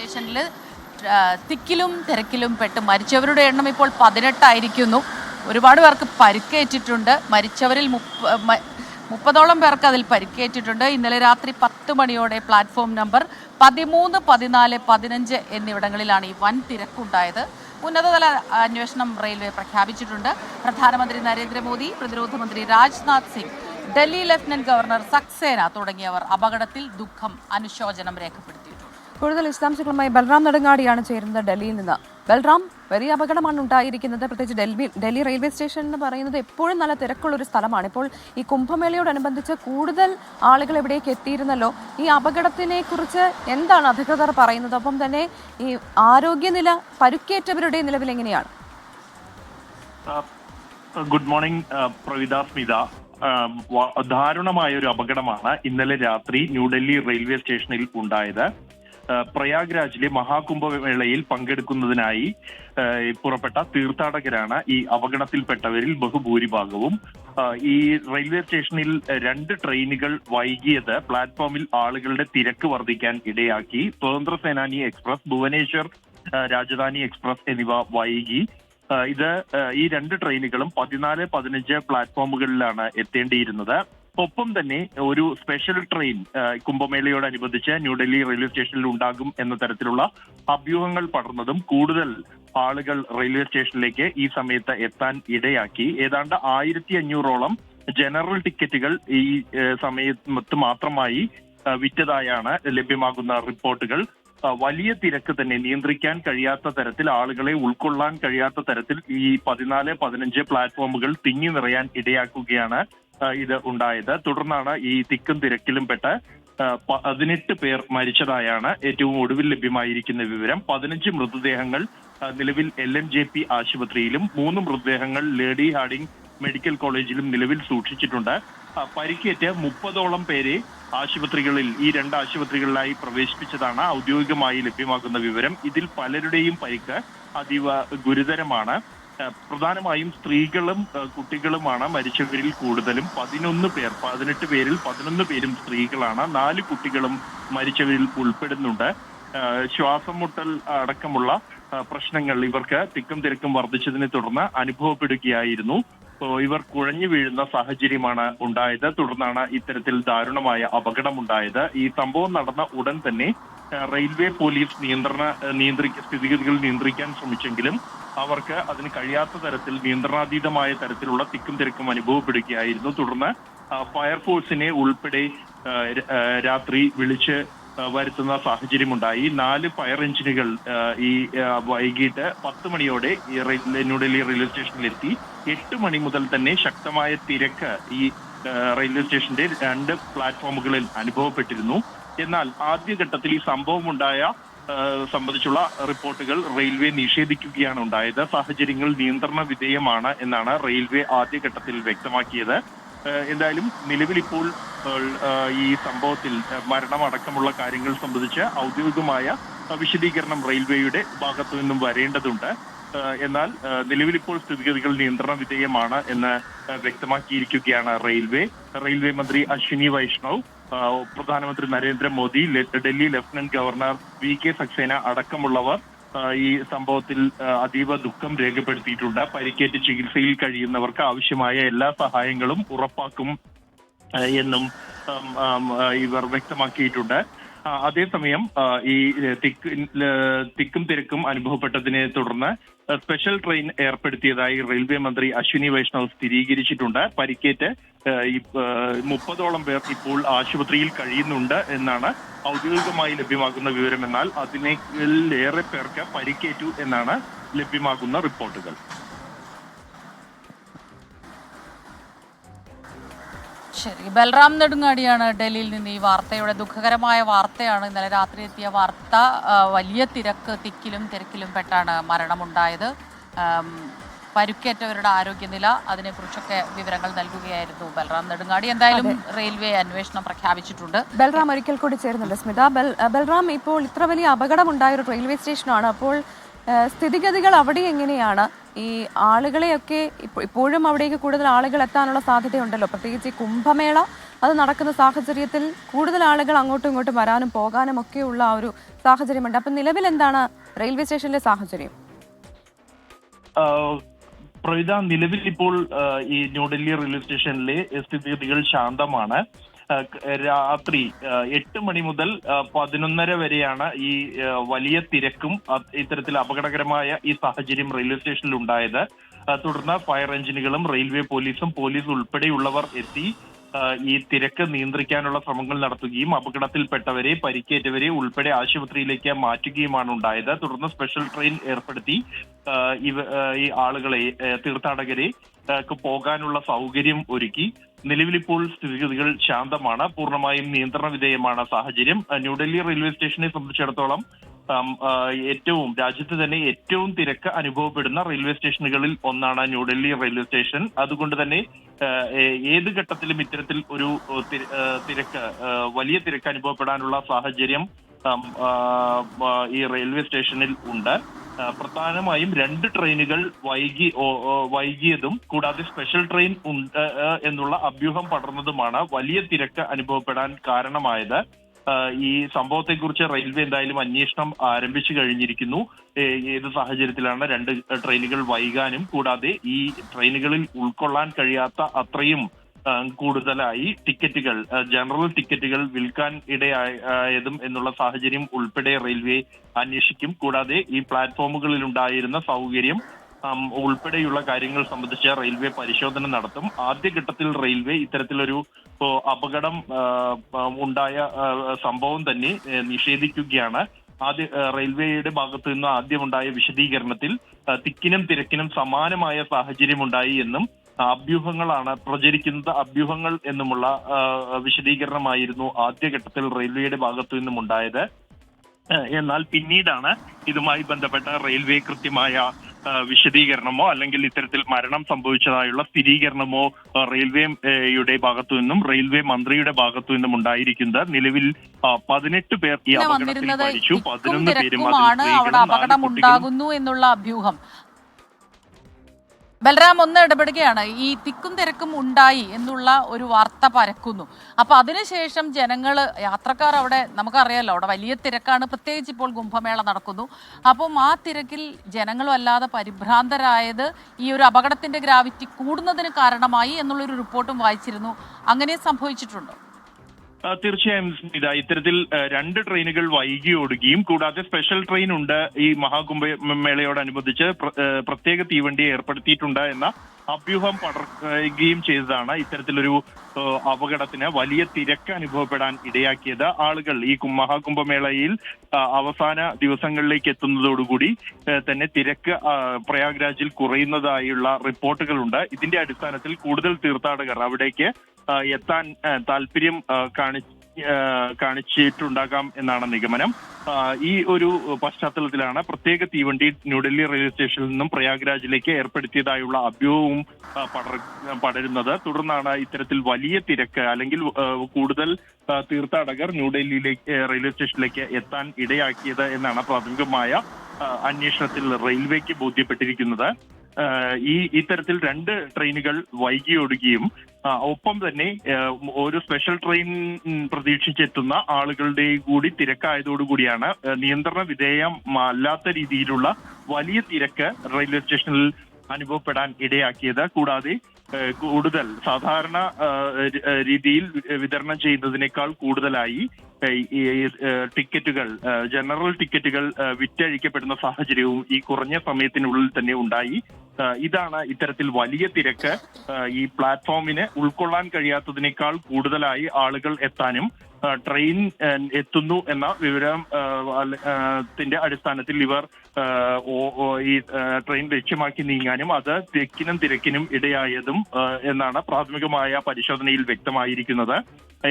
സ്റ്റേഷനിൽ തിക്കിലും തിരക്കിലും പെട്ട് മരിച്ചവരുടെ എണ്ണം ഇപ്പോൾ 18 ആയിരിക്കുന്നു. ഒരുപാട് പേർക്ക് പരിക്കേറ്റിട്ടുണ്ട്. മരിച്ചവരിൽ 30ഓളം പേർക്ക് അതിൽ പരിക്കേറ്റിട്ടുണ്ട്. ഇന്നലെ രാത്രി 10 മണിയോടെ പ്ലാറ്റ്ഫോം നമ്പർ 13, 14, 15 എന്നിവിടങ്ങളിലാണ് ഈ വൻ തിരക്കുണ്ടായത്. ഉന്നതതല അന്വേഷണം റെയിൽവേ പ്രഖ്യാപിച്ചിട്ടുണ്ട്. പ്രധാനമന്ത്രി നരേന്ദ്രമോദി, പ്രതിരോധ മന്ത്രി രാജ്നാഥ് സിംഗ്, ഡൽഹി ലഫ്റ്റനന്റ് ഗവർണർ സക്സേന തുടങ്ങിയവർ അപകടത്തിൽ ദുഃഖം, അനുശോചനം രേഖപ്പെടുത്തിയിട്ടുണ്ട്. കൂടുതൽ വിശദാംശങ്ങളുമായി ബൽറാം നെടുങ്ങാടിയാണ് ചേരുന്നത് ഡൽഹിയിൽ നിന്ന്. ബൽറാം, വലിയ അപകടമാണ് ഉണ്ടായിരിക്കുന്നത്. പ്രത്യേകിച്ച് ഡൽഹി റെയിൽവേ സ്റ്റേഷൻ എന്ന് പറയുന്നത് എപ്പോഴും നല്ല തിരക്കുള്ളൊരു സ്ഥലമാണ്. ഇപ്പോൾ ഈ കുംഭമേളയോടനുബന്ധിച്ച് കൂടുതൽ ആളുകൾ ഇവിടേക്ക് എത്തിയിരുന്നല്ലോ. ഈ അപകടത്തിനെ കുറിച്ച് എന്താണ് അധികൃതർ പറയുന്നത്? ഒപ്പം തന്നെ ഈ ആരോഗ്യനില, പരുക്കേറ്റവരുടെ നിലവിൽ എങ്ങനെയാണ്? Good morning Pravitha, Smitha. ദാരുണമായ ഒരു അപകടമാണ് ഇന്നലെ രാത്രി ന്യൂഡൽഹി റെയിൽവേ സ്റ്റേഷനിൽ ഉണ്ടായത്. പ്രയാഗ്രാജിലെ മഹാകുംഭമേളയിൽ പങ്കെടുക്കുന്നതിനായി പുറപ്പെട്ട തീർത്ഥാടകരാണ് ഈ അപകടത്തിൽപ്പെട്ടവരിൽ ബഹുഭൂരിഭാഗവും. ഈ റെയിൽവേ സ്റ്റേഷനിൽ 2 ട്രെയിനുകൾ വൈകിയത് പ്ലാറ്റ്ഫോമിൽ ആളുകളുടെ തിരക്ക് വർദ്ധിക്കാൻ ഇടയാക്കി. സ്വതന്ത്ര സേനാനി എക്സ്പ്രസ്, ഭുവനേശ്വർ രാജധാനി എക്സ്പ്രസ് എന്നിവ വൈകി. ഈ 2 ട്രെയിനുകളും 14, 15 പ്ലാറ്റ്ഫോമുകളിലാണ് എത്തേണ്ടിയിരുന്നത്. ഒപ്പം തന്നെ ഒരു സ്പെഷ്യൽ ട്രെയിൻ കുംഭമേളയോടനുബന്ധിച്ച് ന്യൂഡൽഹി റെയിൽവേ സ്റ്റേഷനിൽ ഉണ്ടാകും എന്ന തരത്തിലുള്ള അഭ്യൂഹങ്ങൾ പടർന്നതും കൂടുതൽ ആളുകൾ റെയിൽവേ സ്റ്റേഷനിലേക്ക് ഈ സമയത്ത് എത്താൻ ഇടയാക്കി. ഏതാണ്ട് 1500ഓളം ജനറൽ ടിക്കറ്റുകൾ ഈ സമയത്ത് മാത്രമായി വിറ്റതായാണ് ലഭ്യമാകുന്ന റിപ്പോർട്ടുകൾ. വലിയ തിരക്ക് തന്നെ, നിയന്ത്രിക്കാൻ കഴിയാത്ത തരത്തിൽ, ആളുകളെ ഉൾക്കൊള്ളാൻ കഴിയാത്ത തരത്തിൽ ഈ 14, 15 പ്ലാറ്റ്ഫോമുകൾ തിങ്ങി നിറയാൻ ഇടയാക്കുകയാണ് ഇത് ഉണ്ടായത്. തുടർന്നാണ് ഈ തിക്കും തിരക്കിലും പെട്ട് 18 പേർ മരിച്ചതായാണ് ഏറ്റവും ഒടുവിൽ ലഭ്യമായിരിക്കുന്ന വിവരം. 15 മൃതദേഹങ്ങൾ നിലവിൽ LNJP ആശുപത്രിയിലും 3 മൃതദേഹങ്ങൾ ലേഡി ഹാർഡിംഗ് മെഡിക്കൽ കോളേജിലും നിലവിൽ സൂക്ഷിച്ചിട്ടുണ്ട്. പരിക്കേറ്റ് 30ഓളം പേരെ ആശുപത്രികളിൽ, ഈ 2 ആശുപത്രികളിലായി പ്രവേശിപ്പിച്ചതാണ് ഔദ്യോഗികമായി ലഭ്യമാകുന്ന വിവരം. ഇതിൽ പലരുടെയും പരിക്ക് അതീവ ഗുരുതരമാണ്. പ്രധാനമായും സ്ത്രീകളും കുട്ടികളുമാണ് മരിച്ചവരിൽ കൂടുതലും. 11 പേർ, 18 പേരിൽ 11 പേരും സ്ത്രീകളാണ്. 4 കുട്ടികളും മരിച്ചവരിൽ ഉൾപ്പെടുന്നുണ്ട്. ശ്വാസം മുട്ടൽ അടക്കമുള്ള പ്രശ്നങ്ങൾ ഇവർക്ക് തിക്കും തിരക്കും വർദ്ധിച്ചതിനെ തുടർന്ന് അനുഭവപ്പെടുകയായിരുന്നു. ഇവർ കുഴഞ്ഞു വീഴുന്ന സാഹചര്യമാണ് ഉണ്ടായത്. തുടർന്നാണ് ഇത്തരത്തിൽ ദാരുണമായ അപകടമുണ്ടായത്. ഈ സംഭവം നടന്ന ഉടൻ തന്നെ റെയിൽവേ പോലീസ് സ്ഥിതിഗതികൾ നിയന്ത്രിക്കാൻ ശ്രമിച്ചെങ്കിലും അവർക്ക് അതിന് കഴിയാത്ത തരത്തിൽ, നിയന്ത്രണാതീതമായ തരത്തിലുള്ള തിക്കും തിരക്കും അനുഭവപ്പെടുകയായിരുന്നു. തുടർന്ന് ഫയർഫോഴ്സിനെ ഉൾപ്പെടെ രാത്രി വിളിച്ച് വരുത്തുന്ന സാഹചര്യമുണ്ടായി. 4 ഫയർ എഞ്ചിനുകൾ ഈ വൈകിട്ട് 10 മണിയോടെ ന്യൂഡൽഹി റെയിൽവേ സ്റ്റേഷനിലെത്തി. 8 മണി മുതൽ തന്നെ ശക്തമായ തിരക്ക് ഈ റെയിൽവേ സ്റ്റേഷന്റെ 2 പ്ലാറ്റ്ഫോമുകളിൽ അനുഭവപ്പെട്ടിരുന്നു. എന്നാൽ ആദ്യഘട്ടത്തിൽ ഈ സംഭവമുണ്ടായ സംബന്ധിച്ചുള്ള റിപ്പോർട്ടുകൾ റെയിൽവേ നിഷേധിക്കുകയാണ് ഉണ്ടായത്. സാഹചര്യങ്ങൾ നിയന്ത്രണ വിധേയമാണ് എന്നാണ് റെയിൽവേ ആദ്യഘട്ടത്തിൽ വ്യക്തമാക്കിയത്. എന്തായാലും നിലവിൽ ഇപ്പോൾ ഈ സംഭവത്തിൽ മരണമടക്കമുള്ള കാര്യങ്ങൾ സംബന്ധിച്ച് ഔദ്യോഗികമായ വിശദീകരണം റെയിൽവേയുടെ ഭാഗത്തു നിന്നും വരേണ്ടതുണ്ട്. എന്നാൽ നിലവിൽ ഇപ്പോൾ സ്ഥിതിഗതികൾ നിയന്ത്രണ വിധേയമാണ് എന്ന് വ്യക്തമാക്കിയിരിക്കുകയാണ് റെയിൽവേ മന്ത്രി അശ്വിനി വൈഷ്ണവ്, പ്രധാനമന്ത്രി Narendra Modi, Delhi lieutenant governor VK Saxena അടക്കമുള്ളവർ ഈ സംഭവത്തിൽ അതീവ ദുഃഖം രേഖപ്പെടുത്തിയിട്ടുണ്ട്. പരിക്കേറ്റ് ചികിത്സയിൽ കഴിയുന്നവർക്ക് ആവശ്യമായ എല്ലാ സഹായങ്ങളും ഉറപ്പാക്കും എന്നും ഇവർ വ്യക്തമാക്കിയിട്ടുണ്ട്. അതേസമയം ഈ തിക്കും തിരക്കും അനുഭവപ്പെട്ടതിനെ തുടർന്ന് സ്പെഷ്യൽ ട്രെയിൻ ഏർപ്പെടുത്തിയതായി റെയിൽവേ മന്ത്രി അശ്വിനി വൈഷ്ണവ് സ്ഥിരീകരിച്ചിട്ടുണ്ട്. പരിക്കേറ്റ് 30ഓളം പേർ ഇപ്പോൾ ആശുപത്രിയിൽ കഴിയുന്നുണ്ട് എന്നാണ് ഔദ്യോഗികമായി ലഭ്യമാകുന്ന വിവരം. എന്നാൽ അതിനേറെ പേർക്ക് പരിക്കേറ്റു എന്നാണ് ലഭ്യമാകുന്ന റിപ്പോർട്ടുകൾ. ശരി, ബൽറാം നെടുങ്ങാടിയാണ് ഡൽഹിയിൽ നിന്ന് ഈ വാർത്തയുടെ, ദുഃഖകരമായ വാർത്തയാണ് ഇന്നലെ രാത്രി എത്തിയ വാർത്ത. വലിയ തിക്കിലും തിരക്കിലും പെട്ടാണ് മരണമുണ്ടായത്. പരുക്കേറ്റവരുടെ ആരോഗ്യനില, അതിനെക്കുറിച്ചൊക്കെ വിവരങ്ങൾ നൽകുകയായിരുന്നു ബൽറാം നെടുങ്ങാടി. എന്തായാലും റെയിൽവേ അന്വേഷണം പ്രഖ്യാപിച്ചിട്ടുണ്ട്. ബൽറാം ഒരിക്കൽ കൂടി ചേരുന്നുണ്ട്. സ്മിത, ബൽറാം, ഇപ്പോൾ ഇത്ര വലിയ അപകടമുണ്ടായ ഒരു റെയിൽവേ സ്റ്റേഷനാണ്. അപ്പോൾ സ്ഥിതിഗതികൾ അവിടെ എങ്ങനെയാണ്? ഈ ആളുകളെയൊക്കെ ഇപ്പോഴും അവിടേക്ക് കൂടുതൽ ആളുകൾ എത്താനുള്ള സാധ്യതയുണ്ടല്ലോ, പ്രത്യേകിച്ച് ഈ കുംഭമേള അത് നടക്കുന്ന സാഹചര്യത്തിൽ കൂടുതൽ ആളുകൾ അങ്ങോട്ടും ഇങ്ങോട്ടും വരാനും പോകാനും ഒക്കെയുള്ള ആ ഒരു സാഹചര്യമുണ്ട്. അപ്പം നിലവിൽ എന്താണ് റെയിൽവേ സ്റ്റേഷനിലെ സാഹചര്യം? പ്രവിത, നിലവിൽ ഇപ്പോൾ ഈ ന്യൂഡൽഹി റെയിൽവേ സ്റ്റേഷനിലെ സ്ഥിതിഗതികൾ ശാന്തമാണ്. രാത്രി 8 മണി മുതൽ 11:30 വരെയാണ് ഈ വലിയ തിരക്കും ഇത്തരത്തിൽ അപകടകരമായ ഈ സാഹചര്യം റെയിൽവേ സ്റ്റേഷനിൽ ഉണ്ടായത്. തുടർന്ന് ഫയർ എഞ്ചിനുകളും റെയിൽവേ പോലീസ് ഉൾപ്പെടെയുള്ളവർ എത്തി ഈ തിരക്ക് നിയന്ത്രിക്കാനുള്ള ശ്രമങ്ങൾ നടത്തുകയും അപകടത്തിൽപ്പെട്ടവരെ, പരിക്കേറ്റവരെ ഉൾപ്പെടെ ആശുപത്രിയിലേക്ക് മാറ്റുകയുമാണ് ഉണ്ടായത്. തുടർന്ന് സ്പെഷ്യൽ ട്രെയിൻ ഏർപ്പെടുത്തി ഈ ആളുകളെ, തീർത്ഥാടകരെ പോകാനുള്ള സൗകര്യം ഒരുക്കി. നിലവിലിപ്പോൾ സ്ഥിതിഗതികൾ ശാന്തമാണ്, പൂർണ്ണമായും നിയന്ത്രണ വിധേയമാണ് സാഹചര്യം. ന്യൂഡൽഹി റെയിൽവേ സ്റ്റേഷനെ സംബന്ധിച്ചിടത്തോളം രാജ്യത്ത് തന്നെ ഏറ്റവും തിരക്ക് അനുഭവപ്പെടുന്ന റെയിൽവേ സ്റ്റേഷനുകളിൽ ഒന്നാണ് ന്യൂഡൽഹി റെയിൽവേ സ്റ്റേഷൻ. അതുകൊണ്ട് തന്നെ ഏത് ഘട്ടത്തിലും ഇത്തരത്തിൽ ഒരു വലിയ തിരക്ക് അനുഭവപ്പെടാനുള്ള സാഹചര്യം ഈ റെയിൽവേ സ്റ്റേഷനിൽ ഉണ്ട്. പ്രധാനമായും 2 ട്രെയിനുകൾ വൈകിയതും കൂടാതെ സ്പെഷ്യൽ ട്രെയിൻ ഉണ്ട് എന്നുള്ള അഭ്യൂഹം പടർന്നതുമാണ് വലിയ തിരക്ക് അനുഭവപ്പെടാൻ കാരണമായത്. ഈ സംഭവത്തെക്കുറിച്ച് റെയിൽവേ എന്തായാലും അന്വേഷണം ആരംഭിച്ചു കഴിഞ്ഞിരിക്കുന്നു. ഏത് സാഹചര്യത്തിലാണ് 2 ട്രെയിനുകൾ വൈകാനും കൂടാതെ ഈ ട്രെയിനുകളിൽ ഉൾക്കൊള്ളാൻ കഴിയാത്ത അത്രയും കൂടുതലായി ടിക്കറ്റുകൾ, ജനറൽ ടിക്കറ്റുകൾ വിൽക്കാൻ ഇടയായതും എന്നുള്ള സാഹചര്യം ഉൾപ്പെടെ റെയിൽവേ അന്വേഷിക്കും. കൂടാതെ ഈ പ്ലാറ്റ്ഫോമുകളിൽ ഉണ്ടായിരുന്ന സൗകര്യം ഉൾപ്പെടെയുള്ള കാര്യങ്ങൾ സംബന്ധിച്ച് റെയിൽവേ പരിശോധന നടത്തും. ആദ്യഘട്ടത്തിൽ റെയിൽവേ ഇത്തരത്തിലൊരു അപകടം ഉണ്ടായ സംഭവം തന്നെ നിഷേധിക്കുകയാണ്. റെയിൽവേയുടെ ഭാഗത്തു നിന്ന് ആദ്യമുണ്ടായ വിശദീകരണത്തിൽ തിക്കിനും തിരക്കിനും സമാനമായ സാഹചര്യം ഉണ്ടായി എന്നും അഭ്യൂഹങ്ങളാണ് പ്രചരിക്കുന്നത്, അഭ്യൂഹങ്ങൾ എന്നുമുള്ള വിശദീകരണമായിരുന്നു ആദ്യഘട്ടത്തിൽ റെയിൽവേയുടെ ഭാഗത്തു നിന്നും ഉണ്ടായത്. എന്നാൽ പിന്നീടാണ് ഇതുമായി ബന്ധപ്പെട്ട റെയിൽവേ കൃത്യമായ വിശദീകരണമോ അല്ലെങ്കിൽ ഇത്തരത്തിൽ മരണം സംഭവിച്ചതായുള്ള സ്ഥിരീകരണമോ റെയിൽവേയുടെ ഭാഗത്തു നിന്നും റെയിൽവേ മന്ത്രിയുടെ ഭാഗത്തു നിന്നും ഉണ്ടായിരിക്കുന്നത്. നിലവിൽ 18 പേർ ഈ അപകടത്തിൽ മരിച്ചു, 11 പേരും അവിടെ അപകടം ഉണ്ടാകുന്നു എന്നുള്ള അഭ്യൂഹം. ബൽറാം, ഒന്ന് ഇടപെടുകയാണ്. ഈ തിക്കും തിരക്കും ഉണ്ടായി എന്നുള്ള ഒരു വാർത്ത പരക്കുന്നു. അപ്പൊ അതിനുശേഷം യാത്രക്കാർ അവിടെ, നമുക്കറിയാലോ അവിടെ വലിയ തിരക്കാണ്, പ്രത്യേകിച്ച് ഇപ്പോൾ കുംഭമേള നടക്കുന്നു. അപ്പം ആ തിരക്കിൽ ജനങ്ങളും അല്ലാതെ പരിഭ്രാന്തരായത് ഈ ഒരു അപകടത്തിന്റെ ഗ്രാവിറ്റി കൂടുന്നതിന് കാരണമായി എന്നുള്ളൊരു റിപ്പോർട്ടും വായിച്ചിരുന്നു. അങ്ങനെ സംഭവിച്ചിട്ടുണ്ടോ? തീർച്ചയായും സ്മിത, ഇത്തരത്തിൽ 2 ട്രെയിനുകൾ വൈകി ഓടുകയും കൂടാതെ സ്പെഷ്യൽ ട്രെയിൻ ഉണ്ട് ഈ മഹാകുംഭമേളയോടനുബന്ധിച്ച് പ്രത്യേക തീവണ്ടി ഏർപ്പെടുത്തിയിട്ടുണ്ട് എന്ന അഭ്യൂഹം പടർത്തുകയും ചെയ്തതാണ് ഇത്തരത്തിലൊരു അപകടത്തിന് വലിയ തിരക്ക് അനുഭവപ്പെടാൻ ഇടയാക്കിയത്. ആളുകൾ ഈ മഹാകുംഭമേളയിൽ അവസാന ദിവസങ്ങളിലേക്ക് എത്തുന്നതോടുകൂടി തന്നെ തിരക്ക് പ്രയാഗ്രാജിൽ കുറയുന്നതായുള്ള റിപ്പോർട്ടുകളുണ്ട്. ഇതിന്റെ അടിസ്ഥാനത്തിൽ കൂടുതൽ തീർത്ഥാടകർ അവിടേക്ക് എത്താൻ താല്പര്യം കാണിച്ചിട്ടുണ്ടാകാം എന്നാണ് നിഗമനം. ഈ ഒരു പശ്ചാത്തലത്തിലാണ് പ്രത്യേക തീവണ്ടി ന്യൂഡൽഹി റെയിൽവേ സ്റ്റേഷനിൽ നിന്നും പ്രയാഗ്രാജിലേക്ക് ഏർപ്പെടുത്തിയതായുള്ള അഭ്യൂഹവും പടരുന്നത്. തുടർന്നാണ് ഇത്തരത്തിൽ വലിയ തിരക്ക് അല്ലെങ്കിൽ കൂടുതൽ തീർത്ഥാടകർ ന്യൂഡൽഹിയിലേക്ക് റെയിൽവേ സ്റ്റേഷനിലേക്ക് എത്താൻ ഇടയാക്കിയത് എന്നാണ് പ്രാഥമികമായ അന്വേഷണത്തിൽ റെയിൽവേക്ക് ബോധ്യപ്പെട്ടിരിക്കുന്നത്. ഇത്തരത്തിൽ 2 ട്രെയിനുകൾ വൈകിയോടുകയും ഒപ്പം തന്നെ ഒരു സ്പെഷ്യൽ ട്രെയിൻ പ്രതീക്ഷിച്ചെത്തുന്ന ആളുകളുടെ കൂടി തിരക്കായതോടുകൂടിയാണ് നിയന്ത്രണ വിധേയമല്ലാത്ത രീതിയിലുള്ള വലിയ തിരക്ക് റെയിൽവേ സ്റ്റേഷനിൽ അനുഭവപ്പെടാൻ ഇടയാക്കിയത്. കൂടാതെ കൂടുതൽ സാധാരണ രീതിയിൽ വിതരണം ചെയ്യുന്നതിനേക്കാൾ കൂടുതലായി ടിക്കറ്റുകൾ, ജനറൽ ടിക്കറ്റുകൾ വിറ്റഴിക്കപ്പെടുന്ന സാഹചര്യവും ഈ കുറഞ്ഞ സമയത്തിനുള്ളിൽ തന്നെ ഉണ്ടായി. ഇതാണ് ഇത്തരത്തിൽ വലിയ തിരക്ക് ഈ പ്ലാറ്റ്ഫോമിന് ഉൾക്കൊള്ളാൻ കഴിയാത്തതിനേക്കാൾ കൂടുതലായി ആളുകൾ എത്താനും ട്രെയിൻ എത്തുന്നു എന്ന വിവരത്തിന്റെ അടിസ്ഥാനത്തിൽ ഇവർ ഈ ട്രെയിൻ ലക്ഷ്യമാക്കി നീങ്ങാനും അത് തിരക്കിനും ഇടയായതും എന്നാണ് പ്രാഥമികമായ പരിശോധനയിൽ വ്യക്തമായിരിക്കുന്നത്.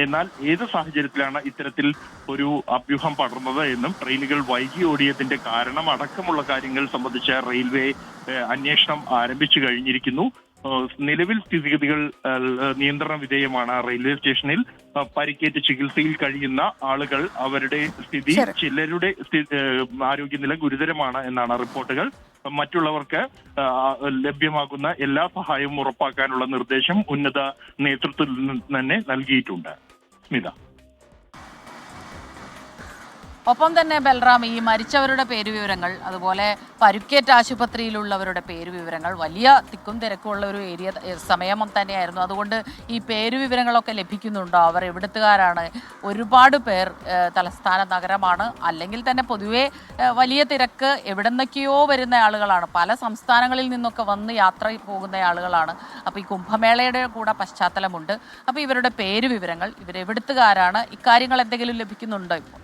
എന്നാൽ ഏത് സാഹചര്യത്തിലാണ് ഇത്തരത്തിൽ ഒരു അഭ്യൂഹം പടർന്നത് എന്നും ട്രെയിനുകൾ വൈകി ഓടിയതിന്റെ കാരണം അടക്കമുള്ള കാര്യങ്ങൾ സംബന്ധിച്ച് റെയിൽവേ അന്വേഷണം ആരംഭിച്ചു കഴിഞ്ഞിരിക്കുന്നു. നിലവിൽ സ്ഥിതിഗതികൾ നിയന്ത്രണ വിധേയമാണ്. റെയിൽവേ സ്റ്റേഷനിൽ പരിക്കേറ്റ് ചികിത്സയിൽ കഴിയുന്ന ആളുകൾ, അവരുടെ സ്ഥിതി, ചിലരുടെ ആരോഗ്യനില ഗുരുതരമാണ് എന്നാണ് റിപ്പോർട്ടുകൾ. മറ്റുള്ളവർക്ക് ലഭ്യമാകുന്ന എല്ലാ സഹായവും ഉറപ്പാക്കാനുള്ള നിർദ്ദേശം ഉന്നത നേതൃത്വത്തിൽ നിന്ന് തന്നെ നൽകിയിട്ടുണ്ട്. സ്മിത. ഒപ്പം തന്നെ ബൽറാം, ഈ മരിച്ചവരുടെ പേരുവിവരങ്ങൾ, അതുപോലെ പരുക്കേറ്റ ആശുപത്രിയിലുള്ളവരുടെ പേരുവിവരങ്ങൾ, വലിയ തിക്കും തിരക്കുമുള്ള ഒരു സമയം തന്നെയായിരുന്നു. അതുകൊണ്ട് ഈ പേരുവിവരങ്ങളൊക്കെ ലഭിക്കുന്നുണ്ടോ? അവർ എവിടുത്തുകാരാണ്? ഒരുപാട് പേർ തലസ്ഥാന നഗരമാണ്, അല്ലെങ്കിൽ തന്നെ പൊതുവെ വലിയ തിരക്ക്, എവിടെന്നൊക്കെയോ വരുന്ന ആളുകളാണ്, പല സംസ്ഥാനങ്ങളിൽ നിന്നൊക്കെ വന്ന് യാത്ര പോകുന്ന ആളുകളാണ്. അപ്പോൾ ഈ കുംഭമേളയുടെ കൂടെ പശ്ചാത്തലമുണ്ട്. അപ്പോൾ ഇവരുടെ പേരുവിവരങ്ങൾ, ഇവരെവിടുത്തുകാരാണ്, ഇക്കാര്യങ്ങൾ എന്തെങ്കിലും ലഭിക്കുന്നുണ്ടോ ഇപ്പോൾ?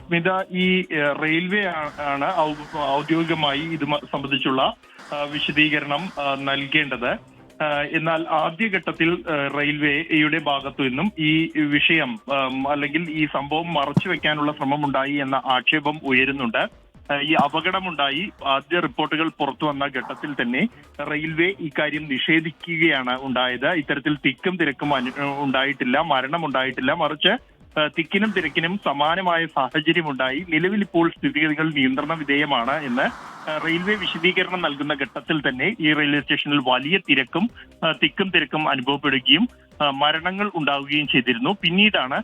സ്മിത, ഈ റെയിൽവേ ആണ് ഔദ്യോഗികമായി ഇത് സംബന്ധിച്ചുള്ള വിശദീകരണം നൽകേണ്ടത്. എന്നാൽ ആദ്യഘട്ടത്തിൽ റെയിൽവേയുടെ ഭാഗത്തു നിന്നും ഈ വിഷയം അല്ലെങ്കിൽ ഈ സംഭവം മറച്ചുവെക്കാനുള്ള ശ്രമമുണ്ടായി എന്ന ആക്ഷേപം ഉയരുന്നുണ്ട്. ഈ അപകടമുണ്ടായി ആദ്യ റിപ്പോർട്ടുകൾ പുറത്തു വന്ന ഘട്ടത്തിൽ തന്നെ റെയിൽവേ ഇക്കാര്യം നിഷേധിക്കുകയാണ് ഉണ്ടായത്. ഇത്തരത്തിൽ തിക്കും തിരക്കും ഉണ്ടായിട്ടില്ല, മരണമുണ്ടായിട്ടില്ല, മറിച്ച് തിക്കിനും തിരക്കിനും സമാനമായ സാഹചര്യമുണ്ടായി. നിലവിൽ ഇപ്പോൾ സ്ഥിതിഗതികൾ നിയന്ത്രണ വിധേയമാണ് എന്ന് റെയിൽവേ വിശദീകരണം നൽകുന്ന ഘട്ടത്തിൽ തന്നെ ഈ റെയിൽവേ സ്റ്റേഷനിൽ വലിയ തിക്കും തിരക്കും അനുഭവപ്പെടുകയും മരണങ്ങൾ ഉണ്ടാവുകയും ചെയ്തിരുന്നു. പിന്നീടാണ്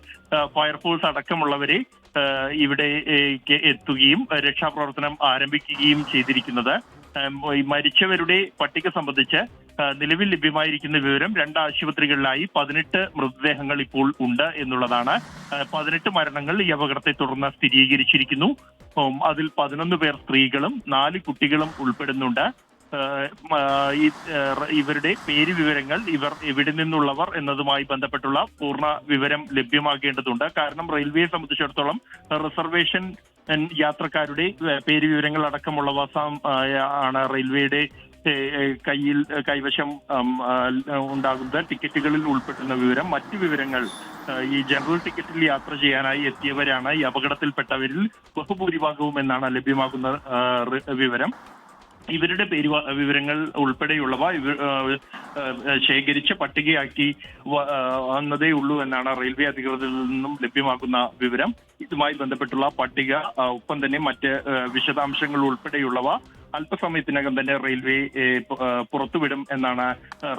ഫയർഫോഴ്സ് അടക്കമുള്ളവരെ ഇവിടെ എത്തുകയും രക്ഷാപ്രവർത്തനം ആരംഭിക്കുകയും ചെയ്തിരിക്കുന്നത്. മരിച്ചവരുടെ പട്ടിക സംബന്ധിച്ച് നിലവിൽ ലഭ്യമായിരിക്കുന്ന വിവരം 2 ആശുപത്രികളിലായി 18 മൃതദേഹങ്ങൾ ഇപ്പോൾ ഉണ്ട് എന്നുള്ളതാണ്. 18 മരണങ്ങൾ ഈ അപകടത്തെ തുടർന്ന് സ്ഥിരീകരിച്ചിരിക്കുന്നു. അതിൽ 11 പേർ സ്ത്രീകളും 4 കുട്ടികളും ഉൾപ്പെടുന്നുണ്ട്. ഇവരുടെ പേര് വിവരങ്ങൾ, ഇവർ എവിടെ നിന്നുള്ളവർ എന്നതുമായി ബന്ധപ്പെട്ടുള്ള പൂർണ്ണ വിവരം ലഭ്യമാകേണ്ടതുണ്ട്. കാരണം റെയിൽവേയെ സംബന്ധിച്ചിടത്തോളം റിസർവേഷൻ യാത്രക്കാരുടെ പേര് വിവരങ്ങൾ അടക്കമുള്ളവ ആണ് റെയിൽവേയുടെ കൈവശം ഉണ്ടാകുന്നത്. ടിക്കറ്റുകളിൽ ഉൾപ്പെടുന്ന വിവരം, മറ്റു വിവരങ്ങൾ ഈ ജനറൽ ടിക്കറ്റിൽ യാത്ര ചെയ്യാനായി എത്തിയവരാണ് ഈ അപകടത്തിൽപ്പെട്ടവരിൽ ബഹുഭൂരിഭാഗവും എന്നാണ് ലഭ്യമാകുന്ന വിവരം. ഇവരുടെ വിവരങ്ങൾ ഉൾപ്പെടെയുള്ളവ ശേഖരിച്ച് പട്ടികയാക്കി വന്നതേ ഉള്ളൂ എന്നാണ് റെയിൽവേ അധികൃതരിൽ നിന്നും ലഭ്യമാക്കുന്ന വിവരം. ഇതുമായി ബന്ധപ്പെട്ടുള്ള പട്ടിക, ഒപ്പം തന്നെ മറ്റ് വിശദാംശങ്ങൾ ഉൾപ്പെടെയുള്ളവ അല്പസമയത്തിനകം തന്നെ റെയിൽവേ പുറത്തുവിടും എന്നാണ്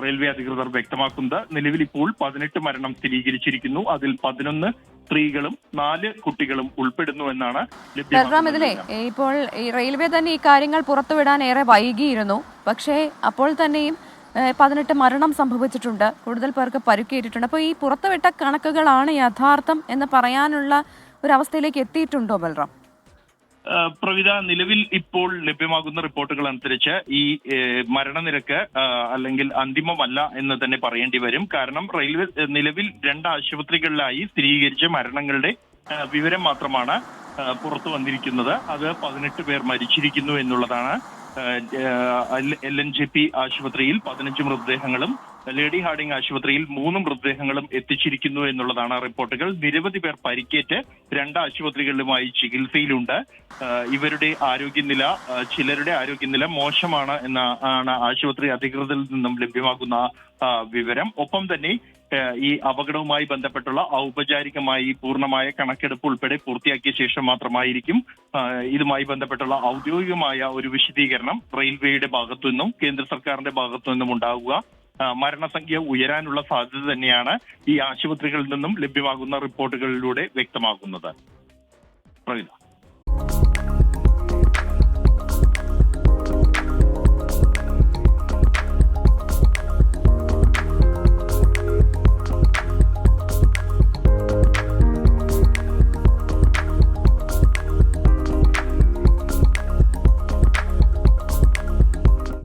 റെയിൽവേ അധികൃതർ വ്യക്തമാക്കുന്നത്. നിലവിൽ ഇപ്പോൾ 18 മരണം സ്ഥിരീകരിച്ചിരിക്കുന്നു. അതിൽ 11 സ്ത്രീകളും 4 കുട്ടികളും ഉൾപ്പെടുന്നു എന്നാണ് ലഭ്യമാകുന്നത്. ഇപ്പോൾ ഈ റെയിൽവേ തന്നെ ഈ കാര്യങ്ങൾ പുറത്തുവിടാൻ ഏറെ വൈകിയിരുന്നു. പക്ഷേ അപ്പോൾ തന്നെയും 18 മരണം സംഭവിച്ചിട്ടുണ്ട്, കൂടുതൽ പേർക്ക് പരുക്കേറ്റിട്ടുണ്ട്. അപ്പോൾ ഈ പുറത്തുവിട്ട കണക്കുകളാണ് യഥാർത്ഥം എന്ന് പറയാനുള്ള ഒരു അവസ്ഥയിലേക്ക് എത്തിയിട്ടുണ്ടോ ബൽറാം? പ്രവിത, നിലവിൽ ഇപ്പോൾ ലഭ്യമാകുന്ന റിപ്പോർട്ടുകൾ അനുസരിച്ച് ഈ മരണനിരക്ക് അല്ലെങ്കിൽ അന്തിമമല്ല എന്ന് തന്നെ പറയേണ്ടി വരും. കാരണം റെയിൽവേ നിലവിൽ 2 ആശുപത്രികളിലായി സ്ഥിരീകരിച്ച മരണങ്ങളുടെ വിവരം മാത്രമാണ് പുറത്തു വന്നിരിക്കുന്നത്. അത് 18 പേർ മരിച്ചിരിക്കുന്നു എന്നുള്ളതാണ്. LNJP ആശുപത്രിയിൽ 15 മൃതദേഹങ്ങളും ലേഡി ഹാർഡിംഗ് ആശുപത്രിയിൽ 3 മൃതദേഹങ്ങളും എത്തിച്ചിരിക്കുന്നു എന്നുള്ളതാണ് റിപ്പോർട്ടുകൾ. നിരവധി പേർ പരിക്കേറ്റ് 2 ആശുപത്രികളിലുമായി ചികിത്സയിലുണ്ട്. ഇവരുടെ ആരോഗ്യനില, ചിലരുടെ ആരോഗ്യനില മോശമാണ് എന്നാണ് ആശുപത്രി അധികൃതരിൽ നിന്നും ലഭ്യമാകുന്ന വിവരം. ഒപ്പം തന്നെ ഈ അപകടവുമായി ബന്ധപ്പെട്ടുള്ള ഔപചാരികമായി പൂർണ്ണമായ കണക്കെടുപ്പ് ഉൾപ്പെടെ പൂർത്തിയാക്കിയ ശേഷം മാത്രമായിരിക്കും ഇതുമായി ബന്ധപ്പെട്ടുള്ള ഔദ്യോഗികമായ ഒരു വിശദീകരണം റെയിൽവേയുടെ ഭാഗത്തു നിന്നും കേന്ദ്ര സർക്കാരിന്റെ ഭാഗത്തു നിന്നും ഉണ്ടാവുക. മരണസംഖ്യ ഉയരാനുള്ള സാധ്യത തന്നെയാണ് ഈ ആശുപത്രികളിൽ നിന്നും ലഭ്യമാകുന്ന റിപ്പോർട്ടുകളിലൂടെ വ്യക്തമാകുന്നത്. പ്രവീണ.